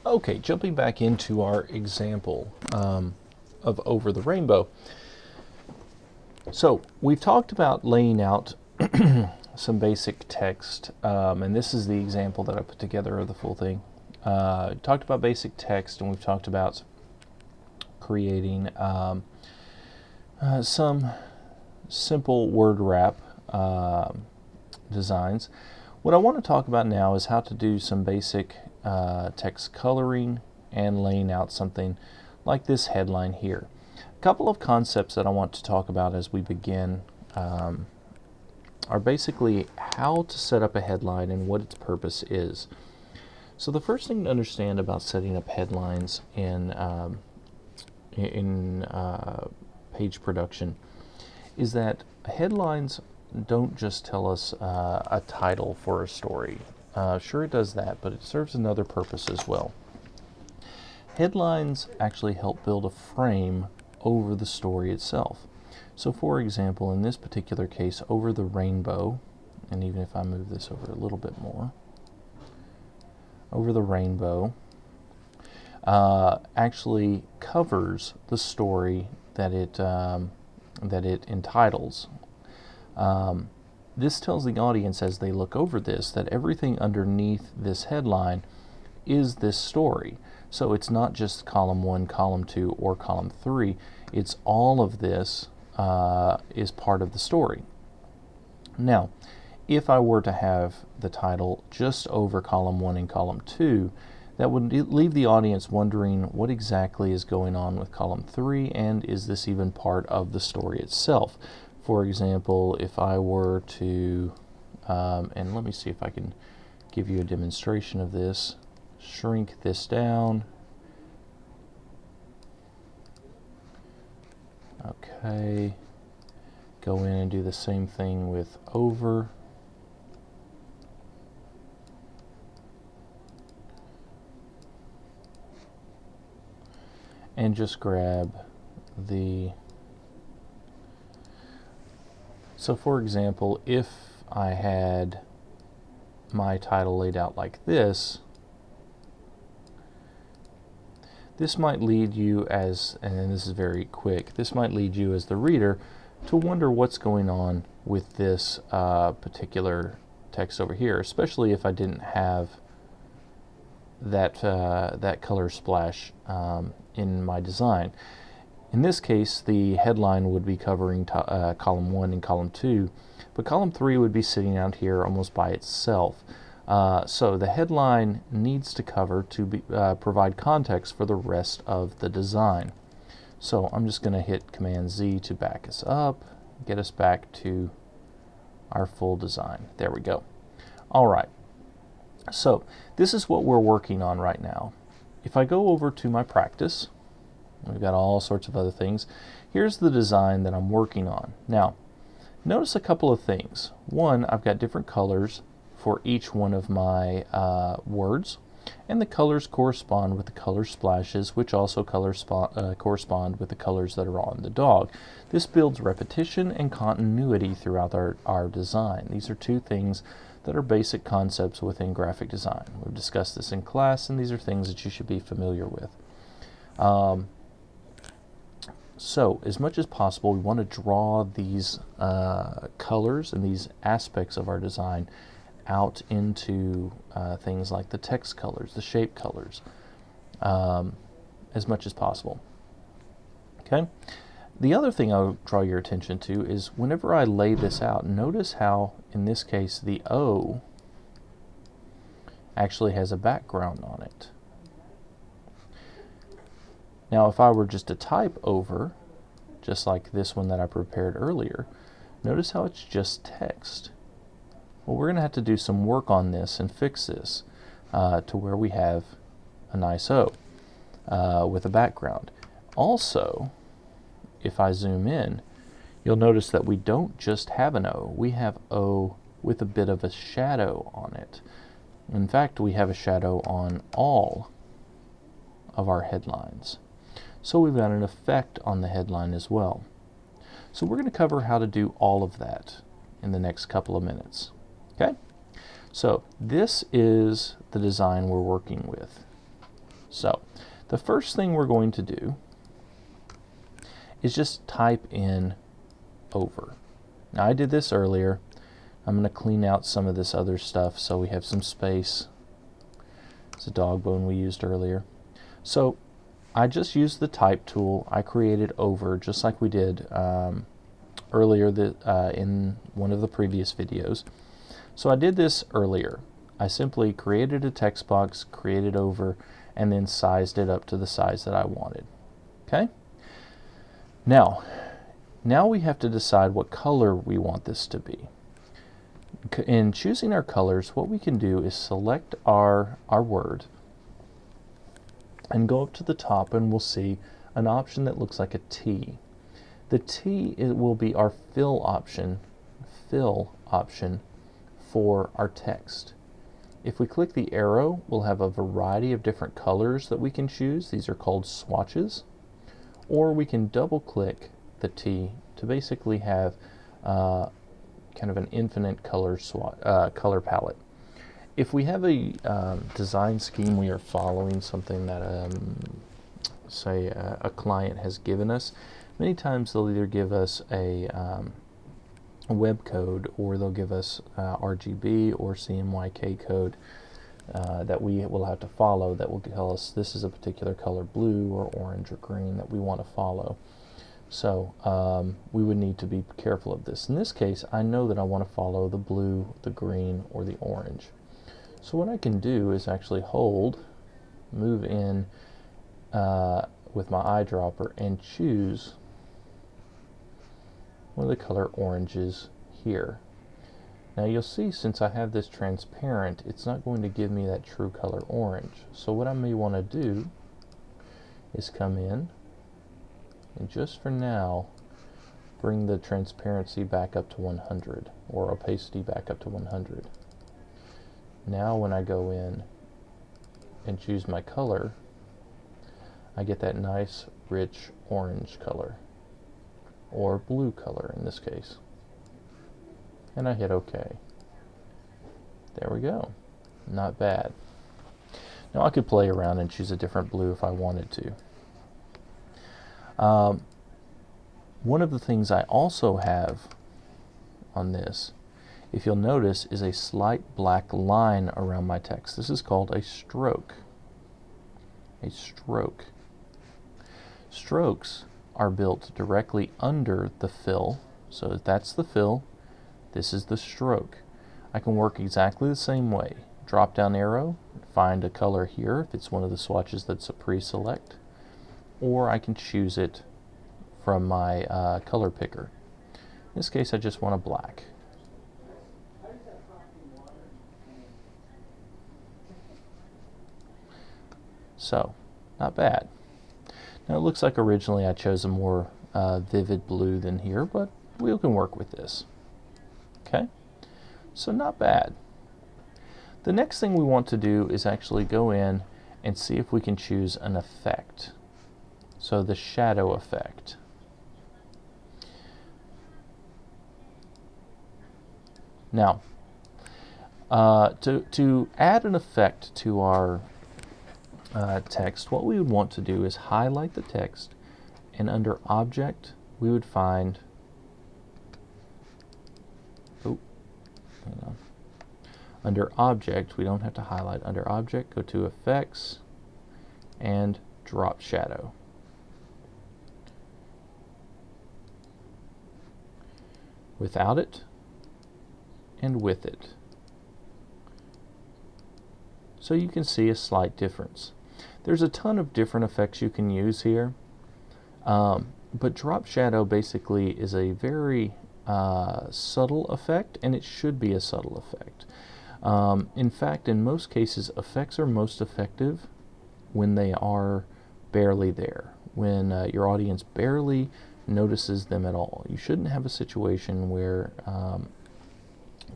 Okay, jumping back into our example of Over the Rainbow. So we've talked about laying out some basic text, and this is the example that I put together of the full thing. Talked about basic text, and we've talked about creating some simple word wrap designs. What I want to talk about now is how to do some basic text coloring and laying out something like this headline here. A couple of concepts that I want to talk about as we begin are basically how to set up a headline and what its purpose is. So the first thing to understand about setting up headlines in page production is that headlines don't just tell us a title for a story. Sure, it does that, but it serves another purpose as well. Headlines actually help build a frame over the story itself. So for example, in this particular case, Over the Rainbow, and even if I move this over a little bit more, Over the Rainbow actually covers the story that it entitles. This tells the audience as they look over this that everything underneath this headline is this story. So it's not just column 1, column 2, or column 3. It's all of this is part of the story. Now, if I were to have the title just over column 1 and column 2, that would leave the audience wondering what exactly is going on with column 3, and is this even part of the story itself? For example, if I were to, and let me see if I can give you a demonstration of this, shrink this down. Okay, go in and do the same thing with Over. And just grab the, so for example, if I had my title laid out like this, this might lead you as, and this is very quick, this might lead you as the reader to wonder what's going on with this particular text over here, especially if I didn't have that color splash in my design. In this case, the headline would be covering column 1 and column 2, but column 3 would be sitting out here almost by itself. So the headline needs to cover to provide context for the rest of the design. So I'm just going to hit Command Z to back us up, get us back to our full design. There we go. All right. So this is what we're working on right now. If I go over to my practice, we've got all sorts of other things. Here's the design that I'm working on. Now, notice a couple of things. One, I've got different colors for each one of my words, and the colors correspond with the color splashes, which also correspond with the colors that are on the dog. This builds repetition and continuity throughout our design. These are two things that are basic concepts within graphic design. We've discussed this in class, and these are things that you should be familiar with. So, as much as possible, we want to draw these colors and these aspects of our design out into things like the text colors, the shape colors, as much as possible. Okay? The other thing I'll draw your attention to is whenever I lay this out, notice how, in this case, the O actually has a background on it. Now, if I were just to type Over, just like this one that I prepared earlier, notice how it's just text. Well, we're going to have to do some work on this and fix this to where we have a nice O with a background. Also, if I zoom in, you'll notice that we don't just have an O, we have O with a bit of a shadow on it. In fact, we have a shadow on all of our headlines. So we've got an effect on the headline as well. So we're going to cover how to do all of that in the next couple of minutes. Okay? So this is the design we're working with. So the first thing we're going to do is just type in over. Now I did this earlier. I'm going to clean out some of this other stuff so we have some space. It's a dog bone we used earlier. So I just used the type tool. I created over just like we did earlier in one of the previous videos. So I did this earlier. I simply created a text box, created over, and then sized it up to the size that I wanted. Okay? Now we have to decide what color we want this to be. In choosing our colors, what we can do is select our word and go up to the top, and we'll see an option that looks like a T. The T will be our fill option for our text. If we click the arrow, we'll have a variety of different colors that we can choose. These are called swatches. Or we can double click the T to basically have kind of an infinite color palette. If we have a design scheme we are following, something that say a client has given us, many times they'll either give us a web code, or they'll give us RGB or CMYK code that we will have to follow, that will tell us this is a particular color, blue or orange or green, that we want to follow. So we would need to be careful of this. In this case, I know that I want to follow the blue, the green, or the orange. So what I can do is actually move in with my eyedropper and choose one of the color oranges here. Now you'll see, since I have this transparent, it's not going to give me that true color orange. So what I may want to do is come in and just for now bring the transparency back up to 100, or opacity back up to 100. Now when I go in and choose my color, I get that nice rich orange color, or blue color in this case. And I hit OK. There we go. Not bad. Now I could play around and choose a different blue if I wanted to. One of the things I also have on this, if you'll notice, is a slight black line around my text. This is called a stroke. A stroke. Strokes are built directly under the fill. So that's the fill. This is the stroke. I can work exactly the same way. Drop down arrow, find a color here if it's one of the swatches that's a pre-select, or I can choose it from my color picker. In this case, I just want a black. So, not bad. Now it looks like originally I chose a more vivid blue than here, but we can work with this. Okay, so not bad. The next thing we want to do is actually go in and see if we can choose an effect. So the shadow effect. Now, to add an effect to our text, what we would want to do is highlight the text, and under Object, we would find, under Object, we don't have to highlight. Under Object, go to Effects, and Drop Shadow. Without it, and with it. So you can see a slight difference. There's a ton of different effects you can use here, but drop shadow basically is a very subtle effect, and it should be a subtle effect. In fact, in most cases, effects are most effective when they are barely there, when your audience barely notices them at all. You shouldn't have a situation where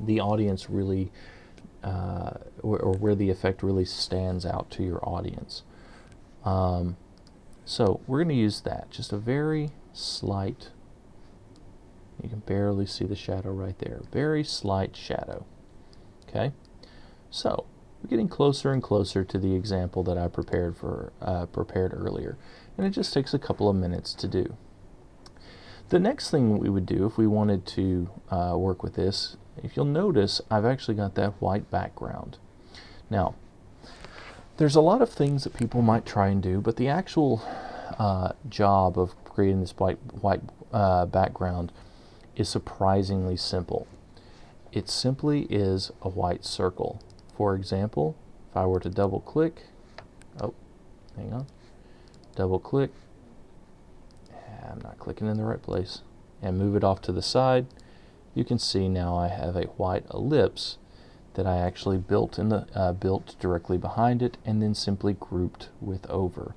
the audience really, or where the effect really stands out to your audience. So we're going to use that, just a very slight, you can barely see the shadow right there, very slight shadow. Okay, so we're getting closer and closer to the example that I prepared earlier, and it just takes a couple of minutes to do. The next thing we would do if we wanted to work with this, if you'll notice, I've actually got that white background. Now, there's a lot of things that people might try and do, but the actual job of creating this white background is surprisingly simple. It simply is a white circle. For example, if I were to double click, double click, I'm not clicking in the right place, and move it off to the side, you can see now I have a white ellipse that I actually built directly behind it and then simply grouped with over.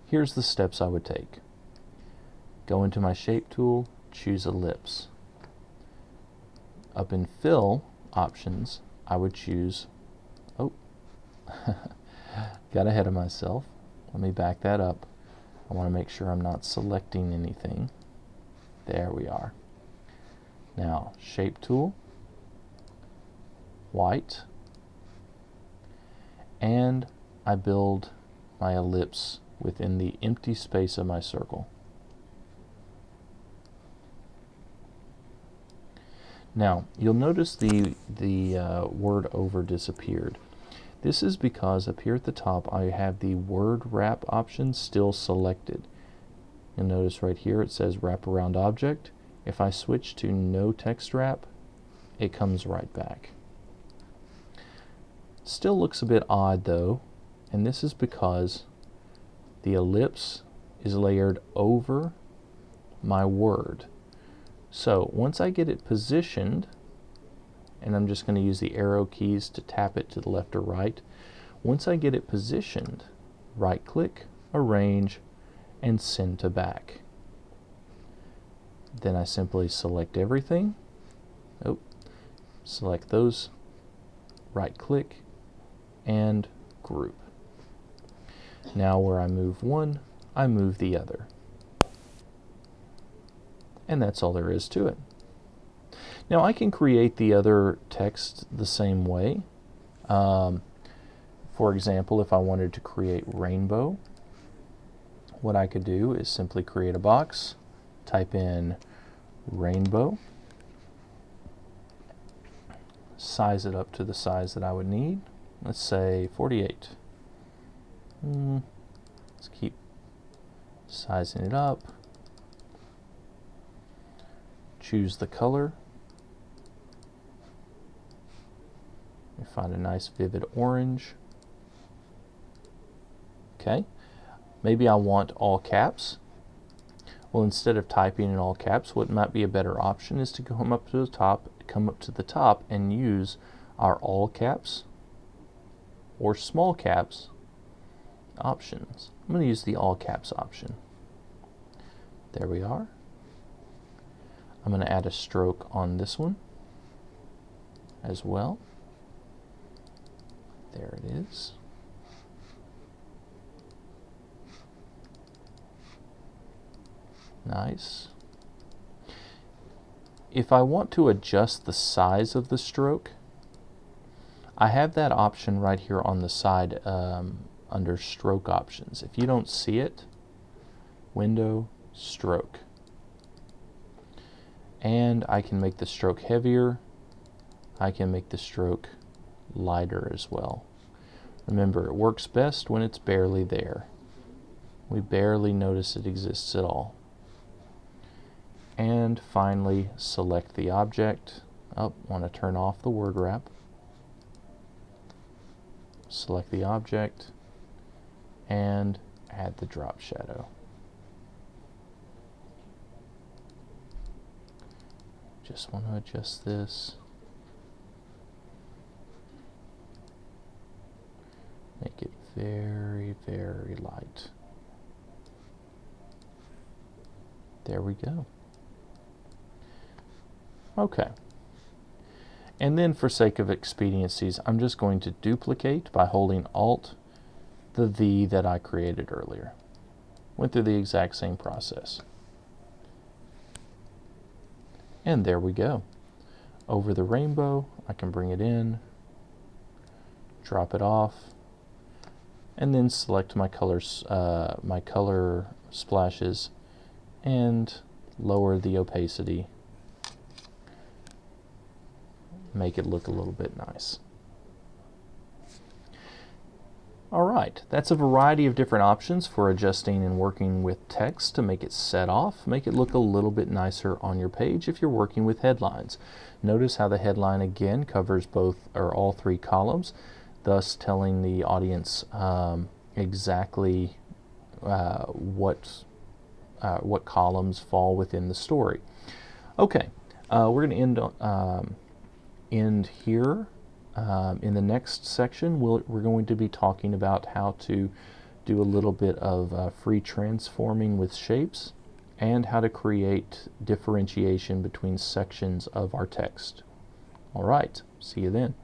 Here's the steps I would take. Go into my shape tool, choose ellipse. Up in fill options, I would choose, got ahead of myself. Let me back that up. I want to make sure I'm not selecting anything. There we are. Now, shape tool, white, and I build my ellipse within the empty space of my circle. Now, you'll notice the word over disappeared. This is because up here at the top I have the word wrap option still selected. You'll notice right here it says wrap around object. If I switch to no text wrap, it comes right back. Still looks a bit odd though, and this is because the ellipse is layered over my word. So once I get it positioned, and I'm just going to use the arrow keys to tap it to the left or right. Once I get it positioned, right click, arrange, and send to back. Then I simply select everything, select those, right click, and group. Now where I move one, I move the other. And that's all there is to it. Now I can create the other text the same way. For example, if I wanted to create rainbow, what I could do is simply create a box, type in rainbow, size it up to the size that I would need. Let's say 48. Let's keep sizing it up. Choose the color. Find a nice vivid orange. Okay, maybe I want all caps. Well, instead of typing in all caps, what might be a better option is to come up to the top and use our all caps or small caps options. I'm going to use the all caps option. There we are. I'm going to add a stroke on this one as well. There it is. Nice. If I want to adjust the size of the stroke, I have that option right here on the side under stroke options. If you don't see it, window, stroke. And I can make the stroke heavier. I can make the stroke lighter as well. Remember, it works best when it's barely there. We barely notice it exists at all. And finally, select the object. Want to turn off the word wrap. Select the object and add the drop shadow. Just want to adjust this. Make it very, very light. There we go. Okay. And then for sake of expediencies, I'm just going to duplicate by holding Alt, the V that I created earlier. Went through the exact same process. And there we go. Over the rainbow, I can bring it in, drop it off, and then select my colors, my color splashes, and lower the opacity. Make it look a little bit nice. Alright, that's a variety of different options for adjusting and working with text to make it set off, make it look a little bit nicer on your page if you're working with headlines. Notice how the headline again covers both or all three columns, thus telling the audience exactly what columns fall within the story. Okay, we're going to end here. In the next section, we're going to be talking about how to do a little bit of free transforming with shapes and how to create differentiation between sections of our text. All right, see you then.